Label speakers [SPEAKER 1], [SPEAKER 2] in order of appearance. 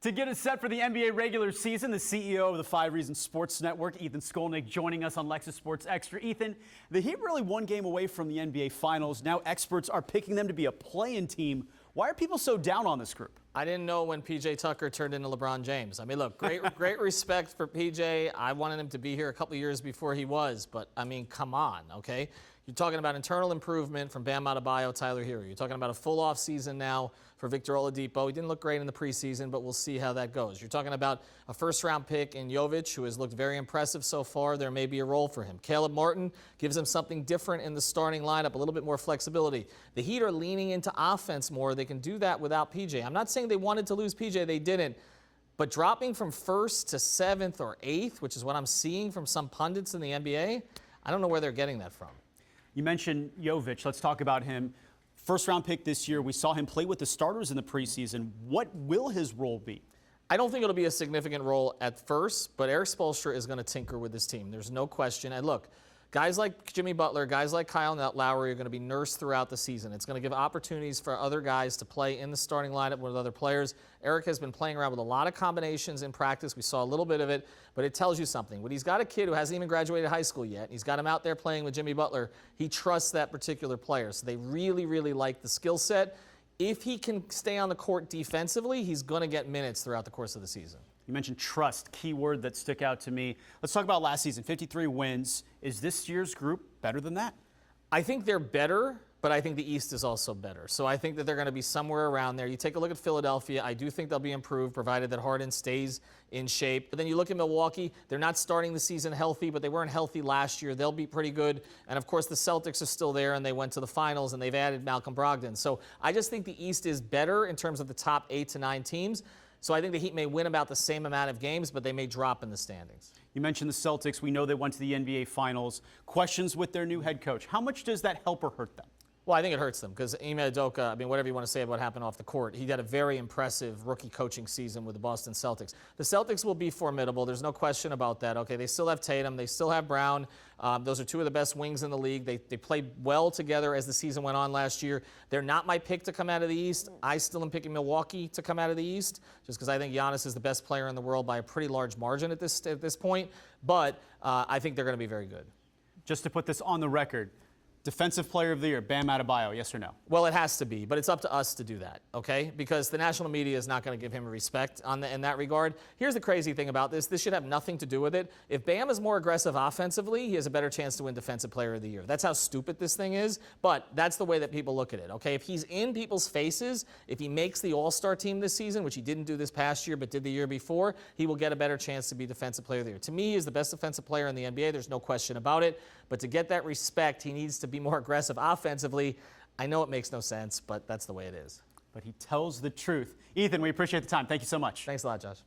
[SPEAKER 1] To get us set for the NBA regular season, the CEO of the 5 Reasons Sports Network, Ethan Skolnick, joining us on SportsXtra. Ethan, the Heat really one game away from the NBA Finals. Now experts are picking them to be a play-in team. Why are people so down on this group?
[SPEAKER 2] I didn't know when P.J. Tucker turned into LeBron James. I mean, look, great respect for P.J. I wanted him to be here a couple of years before he was, but, I mean, come on, okay? You're talking about internal improvement from Bam Adebayo, Tyler Hero. You're talking about a full off season now for Victor Oladipo. He didn't look great in the preseason, but we'll see how that goes. You're talking about a first-round pick in Jovic, who has looked very impressive so far. There may be a role for him. Caleb Martin gives him something different in the starting lineup, a little bit more flexibility. The Heat are leaning into offense more. They can do that without PJ. I'm not saying they wanted to lose PJ. They didn't. But dropping from 1st to 7th or 8th, which is what I'm seeing from some pundits in the NBA, I don't know where they're getting that from.
[SPEAKER 1] You mentioned Jovic. Let's talk about him. First-round pick this year. We saw him play with the starters in the preseason. What will his role be?
[SPEAKER 2] I don't think it'll be a significant role at first, but Erik Spoelstra is going to tinker with this team. There's no question. And look, guys like Jimmy Butler, guys like Kyle Lowry are going to be nursed throughout the season. It's going to give opportunities for other guys to play in the starting lineup with other players. Erik has been playing around with a lot of combinations in practice. We saw a little bit of it, but it tells you something. When he's got a kid who hasn't even graduated high school yet, and he's got him out there playing with Jimmy Butler, he trusts that particular player. So they really, really like the skill set. If he can stay on the court defensively, he's going to get minutes throughout the course of the season.
[SPEAKER 1] You mentioned trust, key word that stuck out to me. Let's talk about last season, 53 wins. Is this year's group better than that?
[SPEAKER 2] I think they're better, but I think the East is also better. So I think that they're going to be somewhere around there. You take a look at Philadelphia. I do think they'll be improved, provided that Harden stays in shape. But then you look at Milwaukee. They're not starting the season healthy, but they weren't healthy last year. They'll be pretty good. And, of course, the Celtics are still there, and they went to the finals, and they've added Malcolm Brogdon. So I just think the East is better in terms of the top 8 to 9 teams. So I think the Heat may win about the same amount of games, but they may drop in the standings.
[SPEAKER 1] You mentioned the Celtics. We know they went to the NBA Finals. Questions with their new head coach. How much does that help or hurt them?
[SPEAKER 2] Well, I think it hurts them because Ime Udoka, I mean, whatever you want to say about what happened off the court, he had a very impressive rookie coaching season with the Boston Celtics. The Celtics will be formidable. There's no question about that. Okay, they still have Tatum. They still have Brown. Those are two of the best wings in the league. They played well together as the season went on last year. They're not my pick to come out of the East. I still am picking Milwaukee to come out of the East just because I think Giannis is the best player in the world by a pretty large margin at this point. But I think they're going to be very good.
[SPEAKER 1] Just to put this on the record, Defensive Player of the Year, Bam Adebayo, yes or no?
[SPEAKER 2] Well, it has to be, but it's up to us to do that, okay? Because the national media is not going to give him respect in that regard. Here's the crazy thing about this. This should have nothing to do with it. If Bam is more aggressive offensively, he has a better chance to win Defensive Player of the Year. That's how stupid this thing is, but that's the way that people look at it, okay? If he's in people's faces, if he makes the All-Star team this season, which he didn't do this past year but did the year before, he will get a better chance to be Defensive Player of the Year. To me, he is the best defensive player in the NBA. There's no question about it. But to get that respect, he needs to be more aggressive offensively. I know it makes no sense, but that's the way it is.
[SPEAKER 1] But he tells the truth. Ethan, we appreciate the time. Thank you so much.
[SPEAKER 2] Thanks a lot, Josh.